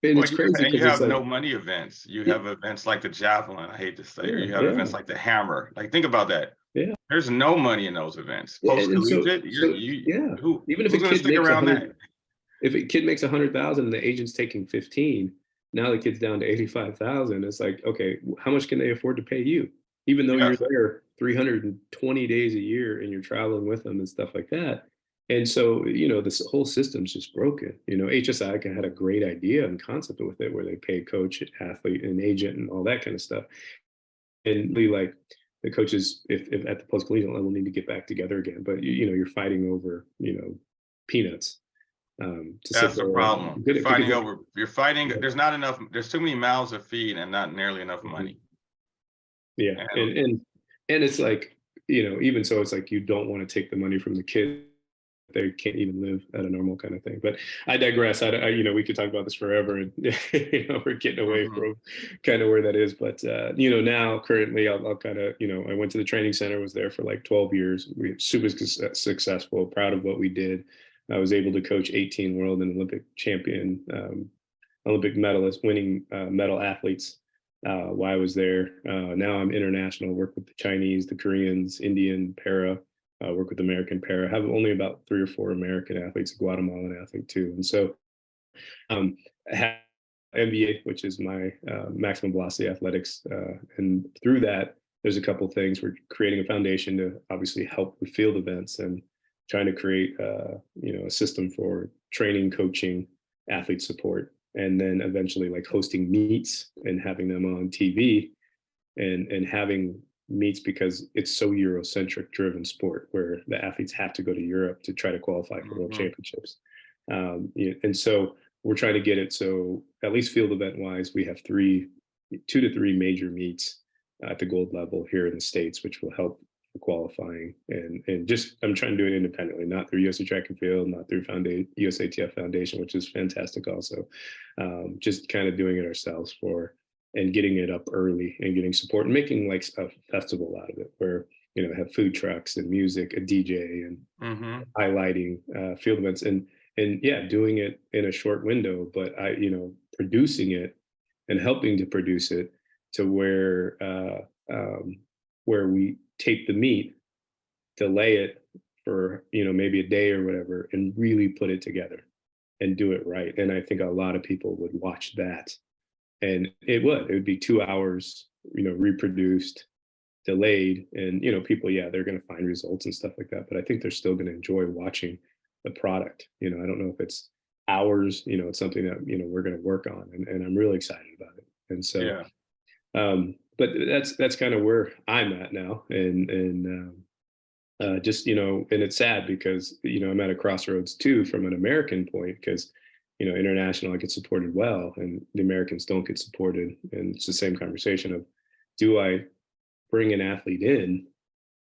And Well, it's crazy and you because it's have like, no money events. You yeah, have events like the javelin, I hate to say, or yeah, you have yeah, events like the hammer. Like, think about that. yeah. There's no money in those events. Yeah, and so Post-collegiate, so yeah, even if a who's gonna kid stick makes a around hundred, that? if a kid makes 100,000 and the agent's taking 15, now the kid's down to 85,000. It's like, okay, how much can they afford to pay you? Even though you're Yes, there 320 days a year and you're traveling with them and stuff like that. And so, you know, this whole system's just broken. You know, HSI had a great idea and concept with it where they pay coach, athlete, and agent and all that kind of stuff. And we like the coaches, if at the post collegiate level, need to get back together again. But you know, you're fighting over, you know, peanuts to sit that's the there and problem. get it because like, You're fighting, yeah, there's not enough, there's too many mouths to feed and not nearly enough mhm, money. yeah, And and it's like, you know, even so, it's like you don't want to take the money from the kid. They can't even live at a normal kind of thing. But I digress. You know, we could talk about this forever, and you know, we're getting away mhm, from kind of where that is. But you know, now currently, I'll kind of, you know, I went to the training center, was there for like 12 years. We were super successful, proud of what we did. I was able to coach 18 world and Olympic champion, Olympic medalist, winning medal athletes while I was there. Now I'm international, work with the Chinese, the Koreans, Indian, para, work with American para. I have only about 3 or 4 American athletes, a Guatemalan athlete too. And so I have MBA, which is my maximum velocity athletics. And through that, there's a couple of things. We're creating a foundation to obviously help with field events and trying to create, you know, a system for training, coaching, athlete support, and then eventually like hosting meets and having them on TV and having meets because it's so Eurocentric driven sport where the athletes have to go to Europe to try to qualify for world mhm. championships. And so we're trying to get it so at least field event wise, we have 2 to 3 major meets at the gold level here in the States, which will help for qualifying. And just I'm trying to do it independently, not through USA Track and Field, not through USATF Foundation, which is fantastic also. Just kind of doing it ourselves for and getting it up early and getting support and making like a festival out of it where you know have food trucks and music, a DJ, and Mhm. highlighting field events and yeah, doing it in a short window, but I you know producing it and helping to produce it to where we take the meat, delay it for you know maybe a day or whatever, and really put it together and do it right. And I think a lot of people would watch that and it would be 2 hours you know reproduced delayed and you know people yeah they're going to find results and stuff like that but I think they're still going to enjoy watching the product you know I don't know if it's hours you know it's something that you know we're going to work on and I'm really excited about it and so Yeah. but that's kind of where I'm at now and just you know and it's sad because you know I'm at a crossroads too from an American point because you know international I get supported well and the Americans don't get supported and it's the same conversation of do I bring an athlete in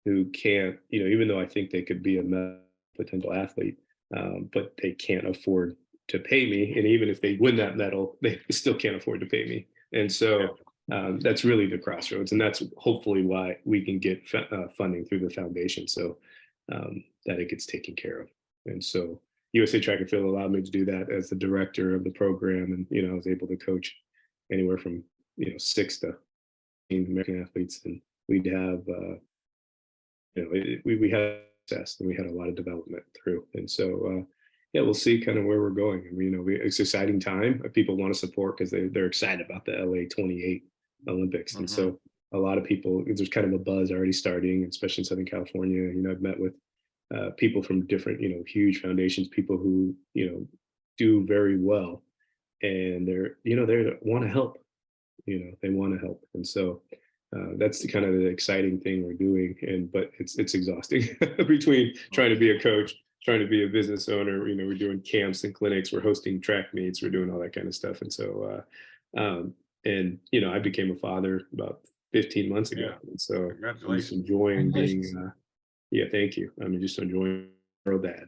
who can't you know even though I think they could be a potential athlete but they can't afford to pay me and even if they win that medal they still can't afford to pay me and Yeah. so that's really the crossroads, and that's hopefully why we can get funding through the foundation, so that it gets taken care of. And so USA Track and Field allowed me to do that as the director of the program, and you know I was able to coach anywhere from you know 6 to 8 American athletes, and we'd have you know we had success and we had a lot of development through, and so yeah, we'll see kind of where we're going. I mean, you know, it's an exciting time. People want to support because they're excited about the LA 28 Olympics. And Mhm. so a lot of people, there's kind of a buzz already starting, especially in Southern California. You know, I've met with people from different, you know, huge foundations, people who, you know, do very well and they're, you know, they want to help, you know, they want to help. And so that's the kind of the exciting thing we're doing. And, but it's exhausting between trying to be a coach, trying to be a business owner, you know, we're doing camps and clinics, we're hosting track meets, we're doing all that kind of stuff. And so, and you know I became a father about 15 months ago Yeah. and so I'm just Congratulations. enjoying being Congratulations. yeah thank you I mean just enjoying girl dad